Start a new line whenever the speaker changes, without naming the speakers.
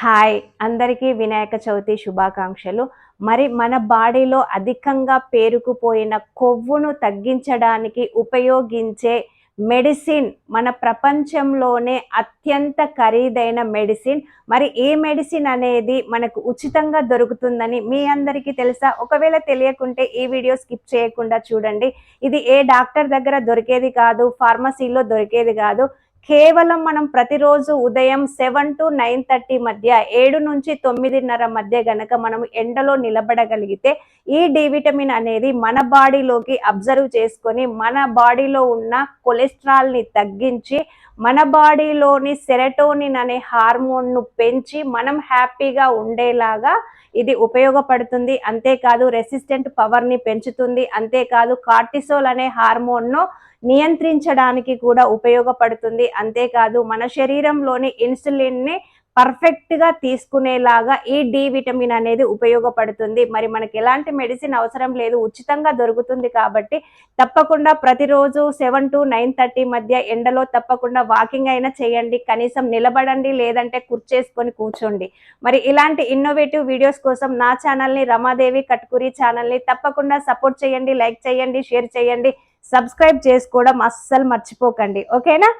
Hi అందరికీ వినాయక చవితి శుభాకాంక్షలు. మరి మన బాడీలో అధికంగా పేరుకుపోయిన కొవ్వును తగ్గించడానికి ఉపయోగించే మెడిసిన్, మన ప్రపంచంలోనే అత్యంత ఖరీదైన మెడిసిన్. మరి ఏ మెడిసిన్ అనేది మనకు ఉచితంగా దొరుకుతుందని మీ అందరికీ తెలుసా? ఒకవేళ తెలియకుంటే ఈ వీడియో స్కిప్ చేయకుండా చూడండి. ఇది ఏ డాక్టర్ దగ్గర దొరికేది కాదు, ఫార్మసీలో దొరికేది కాదు. కేవలం మనం ప్రతిరోజు ఉదయం 7 to 9:30 మధ్య, 7 నుంచి 9:30 మధ్య గనక మనం ఎండలో నిలబడగలిగితే ఈ డి విటమిన్ అనేది మన బాడీలోకి అబ్జర్వ్ చేసుకొని మన బాడీలో ఉన్న కొలెస్ట్రాల్ని తగ్గించి మన బాడీలోని సెరటోనిన్ అనే హార్మోన్ను పెంచి మనం హ్యాపీగా ఉండేలాగా ఇది ఉపయోగపడుతుంది. అంతేకాదు రెసిస్టెంట్ పవర్ని పెంచుతుంది. అంతేకాదు కార్టిసోల్ అనే హార్మోన్ను నియంత్రించడానికి కూడా ఉపయోగపడుతుంది. అంతేకాదు మన శరీరంలోని ఇన్సులిన్ని పర్ఫెక్ట్గా తీసుకునేలాగా ఈ డి విటమిన్ అనేది ఉపయోగపడుతుంది. మరి మనకి ఎలాంటి మెడిసిన్ అవసరం లేదు, ఉచితంగా దొరుకుతుంది. కాబట్టి తప్పకుండా ప్రతిరోజు 7 to 9:30 మధ్య ఎండలో తప్పకుండా వాకింగ్ అయినా చేయండి, కనీసం నిలబడండి, లేదంటే కుర్చేసుకొని కూర్చోండి. మరి ఇలాంటి ఇన్నోవేటివ్ వీడియోస్ కోసం నా ఛానల్ని, రమాదేవి కట్కూరి ఛానల్ని తప్పకుండా సపోర్ట్ చేయండి, లైక్ చేయండి, షేర్ చేయండి, సబ్స్క్రైబ్ చేసుకోవడం అస్సలు మర్చిపోకండి. ఓకేనా?